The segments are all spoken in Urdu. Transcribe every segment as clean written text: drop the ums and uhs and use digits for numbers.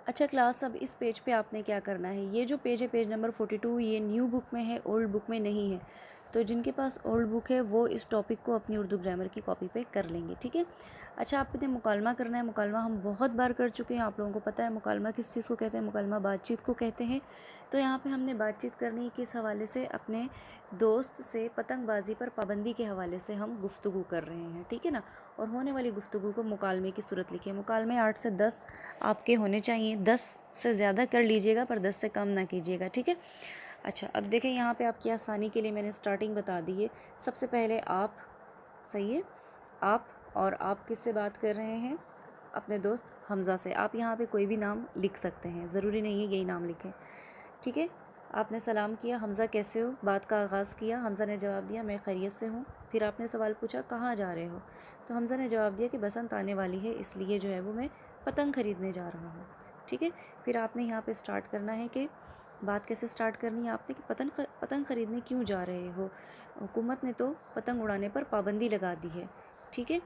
اچھا کلاس، اب اس پیج پہ آپ نے کیا کرنا ہے، یہ جو پیج ہے پیج نمبر 42، یہ نیو بک میں ہے، اولڈ بک میں نہیں ہے، تو جن کے پاس اولڈ بک ہے وہ اس ٹاپک کو اپنی اردو گرامر کی کاپی پہ کر لیں گے، ٹھیک ہے۔ اچھا آپ نے مکالمہ کرنا ہے، مکالمہ ہم بہت بار کر چکے ہیں، آپ لوگوں کو پتہ ہے مکالمہ کس چیز کو کہتے ہیں، مکالمہ بات چیت کو کہتے ہیں۔ تو یہاں پہ ہم نے بات چیت کرنی کس حوالے سے، اپنے دوست سے پتنگ بازی پر پابندی کے حوالے سے ہم گفتگو کر رہے ہیں، ٹھیک ہے نا۔ اور ہونے والی گفتگو کو مکالمے کی صورت لکھیں، مکالمے 8 سے 10 آپ کے ہونے چاہیے، 10 سے زیادہ کر لیجئے گا پر 10 سے کم نہ کیجئے گا، ٹھیک ہے۔ اچھا اب دیکھیں یہاں پہ آپ کی آسانی کے لیے میں نے سٹارٹنگ بتا دی ہے۔ سب سے پہلے آپ، صحیح ہے، آپ، اور آپ کس سے بات کر رہے ہیں، اپنے دوست حمزہ سے۔ آپ یہاں پہ کوئی بھی نام لکھ سکتے ہیں، ضروری نہیں ہے یہی نام لکھیں، ٹھیک ہے۔ آپ نے سلام کیا، حمزہ کیسے ہو، بات کا آغاز کیا، حمزہ نے جواب دیا میں خیریت سے ہوں۔ پھر آپ نے سوال پوچھا کہاں جا رہے ہو، تو حمزہ نے جواب دیا کہ بسنت آنے والی ہے اس لیے جو ہے وہ میں پتنگ خریدنے جا رہا ہوں، ٹھیک ہے۔ پھر آپ نے یہاں پہ سٹارٹ کرنا ہے کہ بات کیسے سٹارٹ کرنی ہے آپ نے، کہ پتنگ خریدنے کیوں جا رہے ہو، حکومت نے تو پتنگ اڑانے پر پابندی لگا دی ہے، ٹھیک ہے۔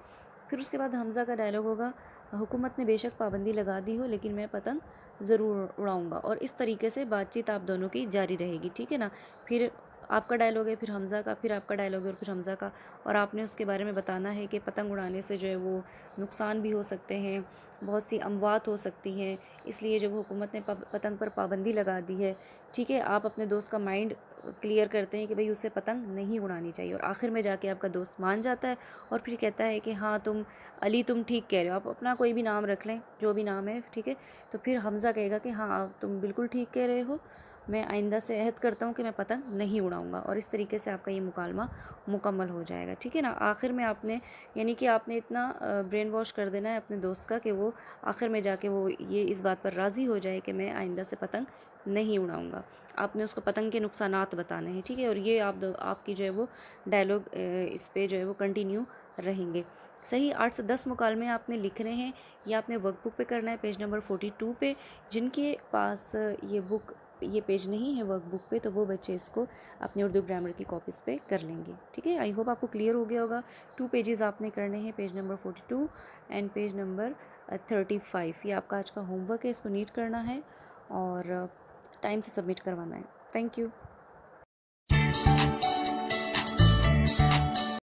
پھر اس کے بعد حمزہ کا ڈائلاگ ہوگا حکومت نے بے شک پابندی لگا دی ہو لیکن میں پتنگ ضرور اڑاؤں گا، اور اس طریقے سے بات چیت آپ دونوں کی جاری رہے گی، ٹھیک ہے نا۔ پھر آپ کا ڈائلاگ ہے، پھر حمزہ کا، پھر آپ کا ڈائلاگ ہے اور پھر حمزہ کا، اور آپ نے اس کے بارے میں بتانا ہے کہ پتنگ اڑانے سے جو ہے وہ نقصان بھی ہو سکتے ہیں، بہت سی اموات ہو سکتی ہیں، اس لیے جب حکومت نے پتنگ پر پابندی لگا دی ہے، ٹھیک ہے۔ آپ اپنے دوست کا مائنڈ کلیئر کرتے ہیں کہ بھئی اسے پتنگ نہیں اڑانی چاہیے، اور آخر میں جا کے آپ کا دوست مان جاتا ہے اور پھر کہتا ہے کہ ہاں علی تم ٹھیک کہہ رہے ہو، آپ اپنا کوئی بھی نام رکھ لیں جو بھی نام ہے، ٹھیک ہے۔ تو پھر حمزہ کہے گا کہ ہاں تم بالکل ٹھیک کہہ رہے ہو، میں آئندہ سے عہد کرتا ہوں کہ میں پتنگ نہیں اڑاؤں گا، اور اس طریقے سے آپ کا یہ مکالمہ مکمل ہو جائے گا، ٹھیک ہے نا۔ آخر میں آپ نے یعنی کہ آپ نے اتنا برین واش کر دینا ہے اپنے دوست کا کہ وہ آخر میں جا کے وہ یہ اس بات پر راضی ہو جائے کہ میں آئندہ سے پتنگ نہیں اڑاؤں گا۔ آپ نے اس کو پتنگ کے نقصانات بتانے ہیں، ٹھیک ہے، اور یہ آپ کی جو ہے وہ ڈائلاگ اس پہ جو ہے وہ کنٹینیو رہیں گے، صحیح۔ 8 سے 10 مکالمے آپ نے لکھنے ہیں، یہ آپ نے ورک بک پہ کرنا ہے پیج نمبر 42 پہ۔ جن کے پاس یہ پیج نہیں ہے ورک بک پہ تو وہ بچے اس کو اپنے اردو گرامر کی کاپیز پہ کر لیں گے، ٹھیک ہے۔ آئی ہوپ آپ کو کلیئر ہو گیا ہوگا۔ 2 پیجز آپ نے کرنے ہیں، page number 42 and page number 35۔ یہ آپ کا آج کا ہوم ورک ہے، اس کو نیٹ کرنا ہے اور ٹائم سے سبمٹ کروانا ہے۔ Thank you.